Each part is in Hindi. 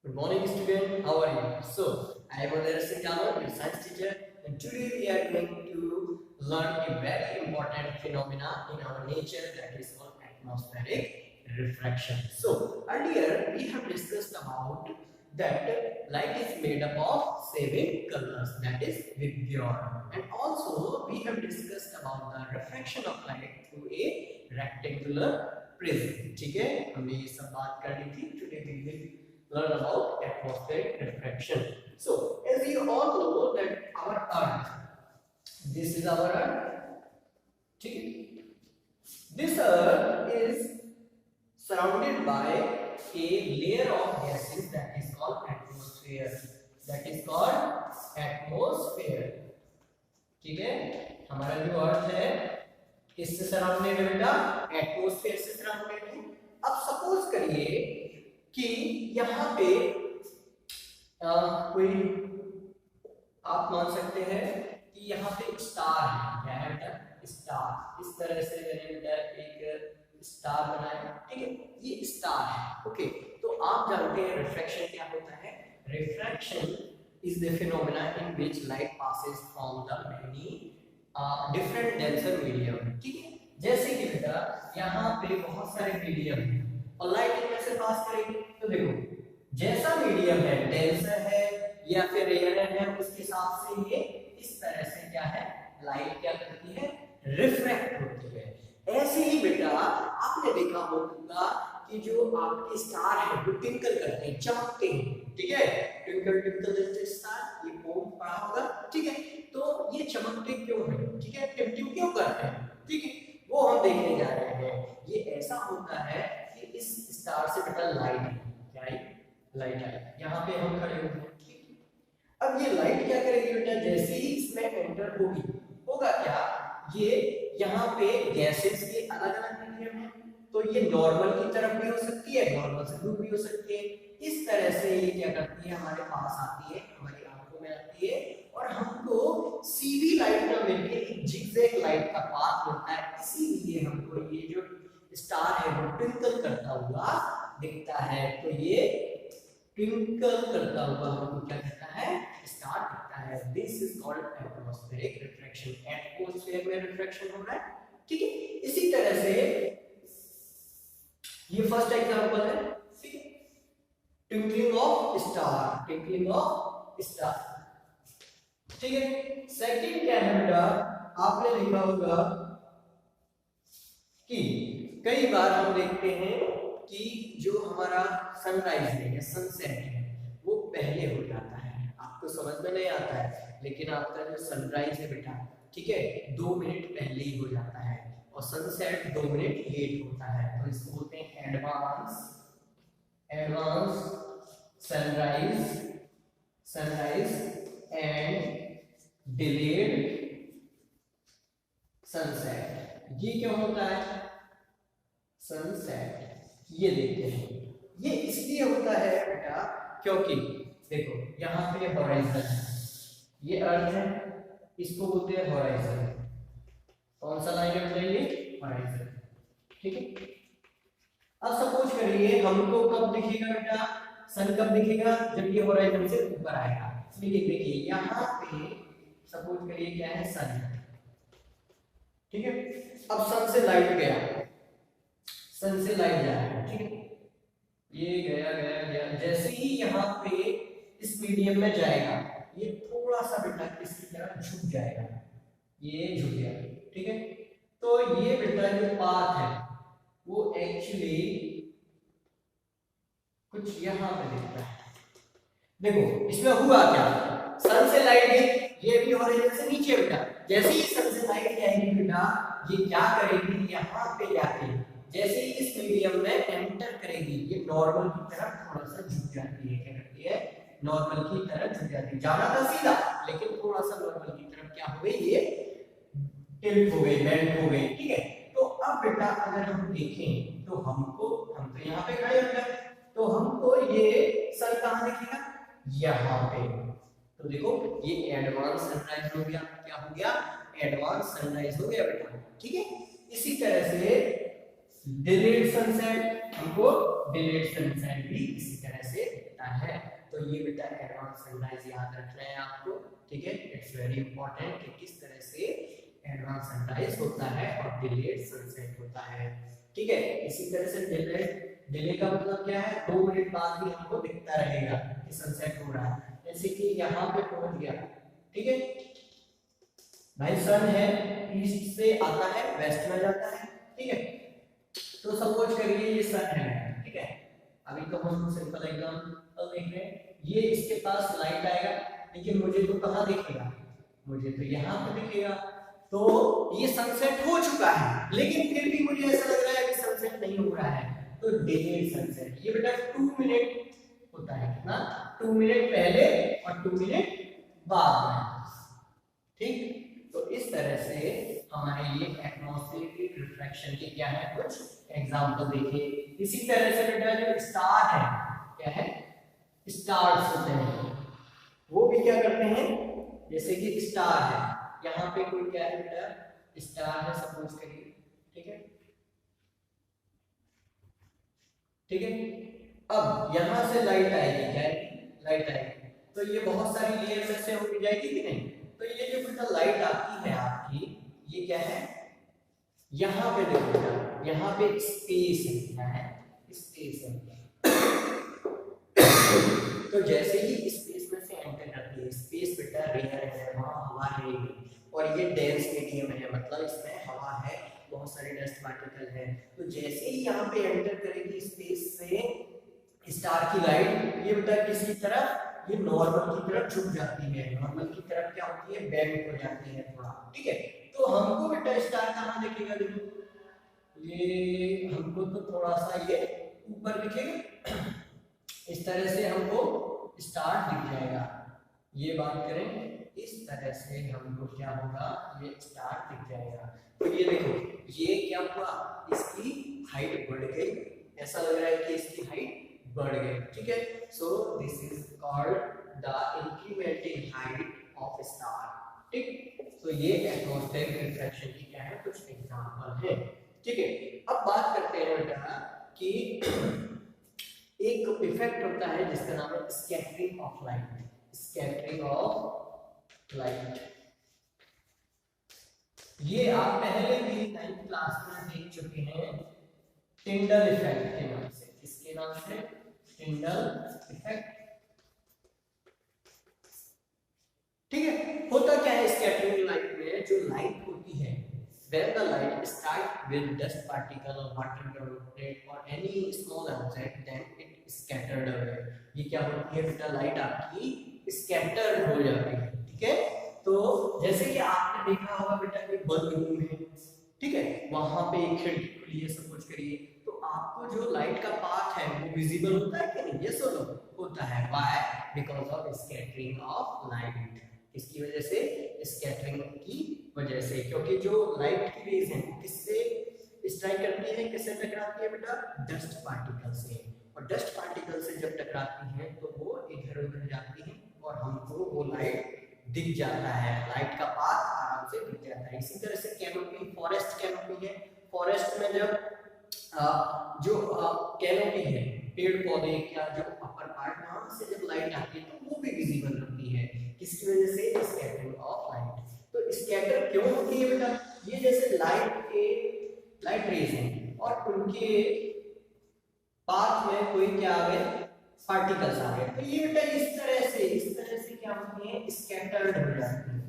Good morning, student. How are you? So, I am Udair Singh Jalwar, your science teacher, and today we are going to learn a very important phenomena in our nature that is called atmospheric refraction. So, earlier we have discussed about that light is made up of 7 colors, that is Vidyar, and also we have discussed about the refraction of light through a rectangular prism. ठीक है, हमने ये सब बात कर ली थी. Today we will learn about atmospheric refraction. So, as you all know that our Earth, this is our Earth. This Earth is surrounded by a layer of gases that is called atmosphere. That is called atmosphere. ठीक है, हमारा जो अर्थ है किससे सराउंडेड है बेटा? एटमॉस्फेयर से सराउंडेड है. अब सपोज करिए कि यहाँ पे कोई आप मान सकते हैं कि यहाँ पे स्टार है. क्या है बेटा? स्टार. इस तरह से मैंने बेटा एक स्टार बनाया. ठीक है, ये स्टार है. ओके, तो आप जानते हैं रिफ्रैक्शन क्या होता है? Refraction is the phenomena in which light passes from the many different denser medium. ठीक है, जैसे कि बेटा यहाँ पे बहुत सारे मीडियम हैं और लाइट इनमें से पास करेगी. तो देखो जैसा मीडियम है, डेंसर है या फिर रेयर है, उसके हिसाब से ये इस तरह से क्या है, लाइट क्या करती है? रिफ्रैक्ट होती है. ऐसे ही बेटा आपने देखा होगा कि जो आपके स्टार है वो ट्विंकल करते हैं, चमकते हैं. ठीक है, ट्विंकल ट्विंकल लिटिल स्टार, ये पोम पढ़ा होगा. ठीक है, तो ये चमकते क्यों हैं? ठीक है, टिमटिम क्यों करते हैं? ठीक है, वो हम देखने जा रहे हैं. ये ऐसा होता है कि इस स्टार से बेटा लाइट क्या आई? लाइट आई. यहाँ पे हम खड़े होते हैं. ठीक है, अब ये लाइट क्या करेगी बेटा? जैसे ही इसमें एंटर होगी, होगा क्या? ये यहाँ पे गैसेस के अलग अलग मीडियम है, तो ये नॉर्मल की तरफ भी हो सकती है, नॉर्मल से दूर भी हो सकती है. इस तरह से ये क्या करती है? हमारे पास आती है, हमारी आंखों में आती है और हमको सीधी लाइट ना मिलके एक जिगजैग लाइट का पाथ मिलता है. इसीलिए हमको ये जो स्टार है वो ट्विंकल करता हुआ दिखता है. तो ये ट्विंकल करता हुआ हमको क्या करता है? स्टार दिखता है. This is called atmospheric refraction. Atmosphere में रिफ्रैक्शन हो रहा है. ठीक है, इसी तरह से ये फर्स्ट एग्जांपल है. ठीक है, twinkling of star, twinkling of star. ठीक है, सेकंड क्या है बेटा? आपने देखा होगा कि कई बार हम देखते हैं कि जो हमारा सनराइज है या सनसेट है वो पहले हो जाता है. आपको समझ में नहीं आता है, लेकिन आपका जो सनराइज है बेटा, ठीक है, 2 मिनट पहले ही हो जाता है और सनसेट 2 मिनट लेट होता है. तो इसको बोलते हैं advance sunrise and delayed sunset. ये क्यों होता है? सनसेट ये देखते हैं, ये इसलिए होता है बेटा क्योंकि देखो यहाँ पे हॉराइजन है, ये अर्थ है, इसको बोलते हैं हॉराइजन. कौन सा लाइन है बेटा? ये हॉराइजन. ठीक है, अब सपोज करिए हमको कब दिखेगा बेटा? सन कब दिखेगा? जब ये हॉराइजन से ऊपर आएगा. देखिए यहाँ पे सपोज करिए क्या है? सन. ठीक है, अब सन से लाइट गया, सन से लाइट जा रहा है. ठीक है, ये गया गया गया, जैसे ही यहाँ पे इस मीडियम में जाएगा ये थोड़ा सा बेटा इसकी तरफ झुक जाएगा. ये झुक गया. ठीक है, तो ये बेटा जो पाथ है वो एक्चुअली कुछ यहाँ पे दिखता है. देखो इसमें हुआ क्या? सन से लाइट गई, ये भी हॉरिजॉन से नीचे बेटा. जैसे ही सन से लाइट जाएगी बेटा, ये क्या करेगी? यहाँ पे जाके जैसे ही इस मीडियम में एंटर करेगी, ये नॉर्मल की तरफ थोड़ा सा झुक जाती है. क्या करती है? नॉर्मल की तरफ झुक जाती है. जाना था सीधा, लेकिन थोड़ा सा नॉर्मल की तरफ क्या हो गई? ये टिल्ट हो गई, बेंड हो गई. ठीक है, तो अब बेटा अगर हम देखें तो हम तो यहाँ पे खड़े हो गए, तो हमको ये सन कहाँ दिखेगा? यहाँ पे. तो देखो ये एडवांस सनराइज हो गया. क्या हो गया? एडवांस सनराइज हो गया बेटा. ठीक है, इसी तरह से डिलेड सनसेट हम हमको डिलेड सनसेट भी इसी तरह से दिखता है। तो ये बेटा एडवांस सनराइज याद रखना है आपको, ठीक है। इट्स वेरी इंपॉर्टेंट कि किस तरह से एडवांस सनराइज होता है और डिलेड सनसेट होता है, ठीक है। इसी तरह से डिले का मतलब क्या है, 2 मिनट बाद भी हमको दिखता रहेगा कि सनसेट हो रहा है। जैसे कि यहाँ पे पहुंच गया, ठीक है भाई, सन है ईस्ट से आता है वेस्ट में जाता है, ठीक है। तो सपोज करिए ये सन है, ठीक है। अभी तो हम सिंपल एग्जांपल देख रहे हैं, ये इसके पास लाइट आएगा, लेकिन मुझे तो कहाँ दिखेगा, मुझे तो यहाँ पे दिखेगा। तो ये सनसेट हो चुका है, लेकिन फिर भी मुझे ऐसा लग रहा है कि सनसेट नहीं हो रहा है, तो डिलेड सनसेट। ये बेटा 2 मिनट होता है, कितना, 2 मिनट पहले और 2 मिनट बाद में, ठीक। तो इस तरह से हमारे ये एटमॉस्फेरिक रिफ्रैक्शन के क्या है, कुछ एग्जांपल देखिए। इसी तरह से बेटा जो स्टार है, क्या है, स्टार्स होते हैं, वो भी क्या करते हैं, जैसे कि स्टार है, यहाँ पे कोई क्या है बेटा, स्टार है सपोज करिए, ठीक है, ठीक है। अब यहाँ से लाइट आएगी, क्या आएगी, लाइट आएगी, तो ये बहुत सारी लेयर में से होगी जाएगी कि नहीं। तो ये जो बेटा लाइट आती है आपकी, ये क्या है, यहाँ पे देखो बेटा, यहाँ पे स्पेस है, क्या है, स्पेस है। तो जैसे ही स्पेस में से एंटर करती है, स्पेस बेटा रेयर है, वहाँ हवा रहेगी, और ये डेंस मीडियम है, मतलब इसमें हवा है, बहुत सारे डस्ट पार्टिकल है। तो जैसे ही यहाँ पे एंटर करेगी स्पेस से स्टार की लाइट, ये बेटा किसी तरफ, ये नॉर्मल की तरफ झुक जाती है, नॉर्मल की तरफ क्या होती है, बेंड हो जाती है थोड़ा, ठीक है। तो हमको बेटा स्टार कहाँ दिखेगा, देखो ये हमको तो थोड़ा सा ये ऊपर दिखेगा, इस तरह से हमको स्टार दिख जाएगा। ये बात करें, इस तरह से हमको क्या होगा, ये स्टार दिख जाएगा। तो ये देखो, ये क्या हुआ, इसकी हाइट बढ़ गई, ऐसा लग रहा है कि इसकी हाइट बढ़ गई, ठीक है। So this is called the incrementing height of star, ठीक। तो ये एटमॉस्फेरिक रिफ्रैक्शन की क्या है, कुछ एग्जांपल है, ठीक है। अब बात करते हैं बेटा कि एक इफेक्ट होता है जिसका नाम है scattering of light, scattering of light. ये आप पहले भी 9th क्लास में देख चुके हैं, टिंडल इफेक्ट के नाम से। किसके नाम से, टिंडल इफेक्ट, ठीक है। होता क्या है स्कैटरिंग लाइट में, जो लाइट होती है, when the light strikes with dust particle or water droplet or any small object, then it scattered away। ये क्या होती है बेटा, लाइट आपकी स्कैटर्ड हो जाती है, ठीक है। तो जैसे कि आपने देखा होगा बेटा कि बल्ब रूम है, ठीक है, वहां पे एक खिड़की खुली है सपोज करिए, तो आपको जो लाइट का पाथ है वो विजिबल होता है कि नहीं, ये सोलो होता है। Why, because of scattering of light. इसकी वजह से, स्कैटरिंग की वजह से, क्योंकि जो लाइट की रेज है किससे स्ट्राइक करती है, किससे टकराती है बेटा, डस्ट पार्टिकल से। और डस्ट पार्टिकल से जब टकराती है तो वो इधर उधर जाती है और हमको वो लाइट दिख जाता है, लाइट का पाथ आराम से दिख जाता है। इसी तरह से कैनोपी, फॉरेस्ट कैनोपी है, फॉरेस्ट में जब जो कैनोपी है, पेड़ पौधे का जो अपर पार्ट, वहां से जब लाइट आती है तो वो भी विजिबल होती है, किसकी वजह से, स्कैटरिंग ऑफ लाइट। तो स्कैटर क्यों होती है बेटा, ये जैसे लाइट रेज हैं और उनके पाथ में कोई क्या आ गए, पार्टिकल्स आ गए, तो ये बेटा इस तरह से क्या होती है, स्कैटर्ड हो जाती है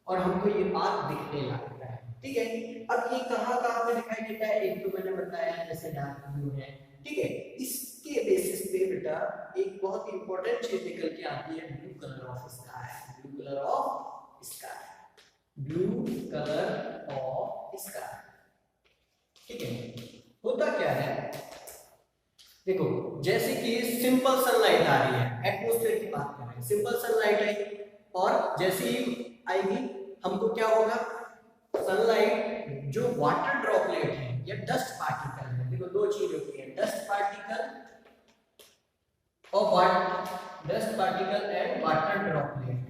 और हमको ये पाथ दिखने लगता है, ठीक है। अब ये कहाँ कहाँ पे दिखाई देता है, एक तो मैंने बताया जैसे डार्क ब्लू है, ठीक है। इसके बेसिस पे बेटा एक बहुत इंपॉर्टेंट चीज निकल के आती है, blue colour of sky, blue colour of sky, blue colour of sky, ठीक है। होता क्या है, देखो जैसे कि सिंपल सनलाइट आ रही है, एटमॉस्फेयर की बात कर रहे हैं, सिंपल सनलाइट आई और जैसे ही आएगी हमको क्या होगा, सनलाइट जो वाटर ड्रॉपलेट है या डस्ट पार्टिकल है, देखो दो चीज होती है, dust particle and water droplet,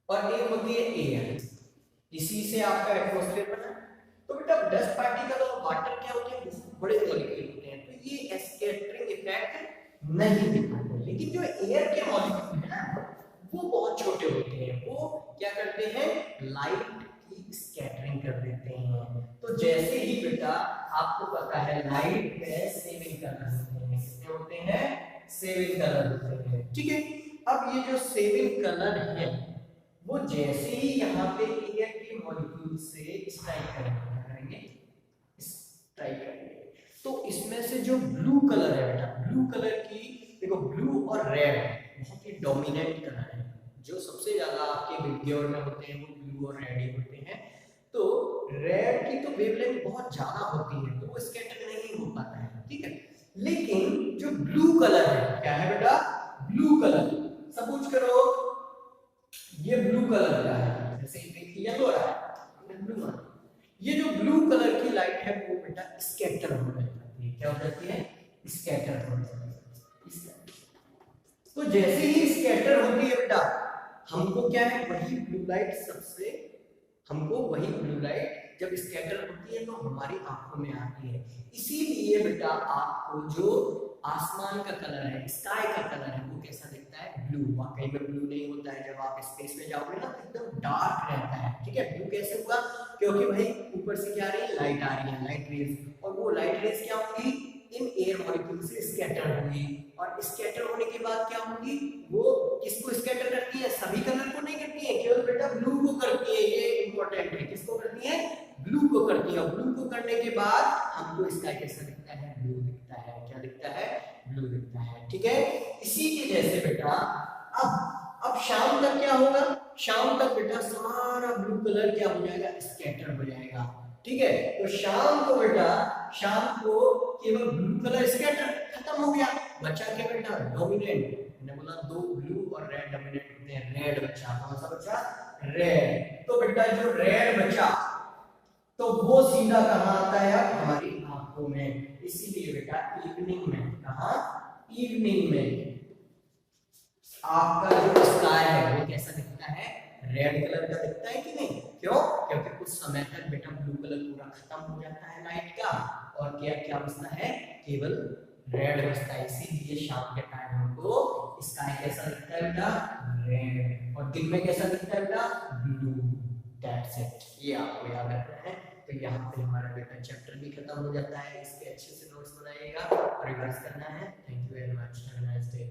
और एक होती है एयर, इसी से आपका एटमॉस्फेयर बना। तो बेटा डस्ट पार्टिकल और वाटर क्या होते हैं, बड़े मॉलिक्यूल होते हैं, तो ये नहीं दिखाते। लेकिन जो एयर के मॉलिक्यूल है ना वो बहुत छोटे होते हैं, वो क्या करते हैं, लाइट की स्कैटरिंग कर देते हैं। तो जैसे ही बेटा आपको पता है लाइट में 7 कलर होते हैं, कितने होते हैं, 7 कलर होते हैं, ठीक है। अब ये जो 7 कलर है वो जैसे ही यहाँ पे एयर के मॉलिक्यूल से स्ट्राइक करेंगे, स्ट्राइक करेंगे, तो इसमें से जो ब्लू कलर है बेटा, ब्लू कलर की देखो, ब्लू और रेड बहुत ही डोमिनेंट कलर है, जो सबसे ज्यादा आपके विग्योर में होते हैं वो ब्लू और रेड ही होते हैं। तो रेड की तो वेवलेंथ बहुत ज्यादा होती है तो वो स्कैटर नहीं हो पाता है, ठीक है। लेकिन जो ब्लू कलर है, क्या है बेटा, ब्लू कलर, सपोज करो ये ब्लू कलर का है, जैसे येलो है, ब्लू, ये जो ब्लू कलर की लाइट है वो बेटा स्कैटर हो जाती है, क्या हो जाती है, स्कैटर हो जाती है। तो जैसे ही स्कैटर होती है बेटा, हमको क्या है, वही ब्लू लाइट सबसे, हमको वही ब्लू लाइट जब स्कैटर होती है तो हमारी आंखों में आती है। इसीलिए बेटा आपको जो आसमान का कलर है, स्काई का कलर है, वो कैसा दिखता है, ब्लू। वाकई में ब्लू नहीं होता है, जब आप स्पेस में जाओगे ना तो एकदम डार्क रहता है, ठीक है। ब्लू कैसे हुआ, क्योंकि भाई ऊपर से क्या आ रही है, लाइट आ रही है, लाइट रेज, और वो लाइट रेज क्या होगी, इन एयर मॉलिक्यूल से स्कैटर होगी, और स्कैटर होने के बाद क्या होगी, वो किसको स्कैटर करती है, सभी कलर को नहीं करती है, केवल बेटा ब्लू को करती है। ये इंपॉर्टेंट है, किसको करती है, ब्लू को करती है। ब्लू को करने के बाद हमको इसका कैसा दिखता है, ब्लू दिखता है, क्या दिखता है, ब्लू दिखता है, ठीक है। इसी के जैसे बेटा अब शाम तक क्या होगा, शाम तक बेटा सारा ब्लू कलर क्या हो जाएगा, स्कैटर हो जाएगा, ठीक है। तो शाम को बेटा, शाम को केवल ब्लू कलर स्कैटर खत्म हो गया, बचा क्या बेटा, डोमिनेंट। मैंने बोला दो ब्लू और रेड डोमिनेंट होते हैं, रेड बचा, कौन सा बचा, रेड। तो बेटा जो रेड बचा तो वो सीधा कहां आता है, हमारी आंखों में। इसीलिए बेटा इवनिंग में, कहां, इवनिंग में आपका जो स्काई है वो कैसा दिखता है, रेड कलर का दिखता है कि नहीं, क्यों, क्योंकि कुछ समय तक बेटा ब्लू कलर पूरा खत्म हो जाता है लाइट का, और क्या क्या बचता है, केवल रेड बचता है। इसीलिए शाम के टाइम हमको स्काई कैसा दिखता है बेटा, रेड, और दिन में कैसा दिखता है बेटा, ब्लू। दैट्स इट, ये आपको याद रखना है। तो यहाँ पे हमारा बेटा चैप्टर भी खत्म हो जाता है। इसके अच्छे से नोट्स बनाइएगा और रिवाइज करना है। Thank you very much, have a nice day.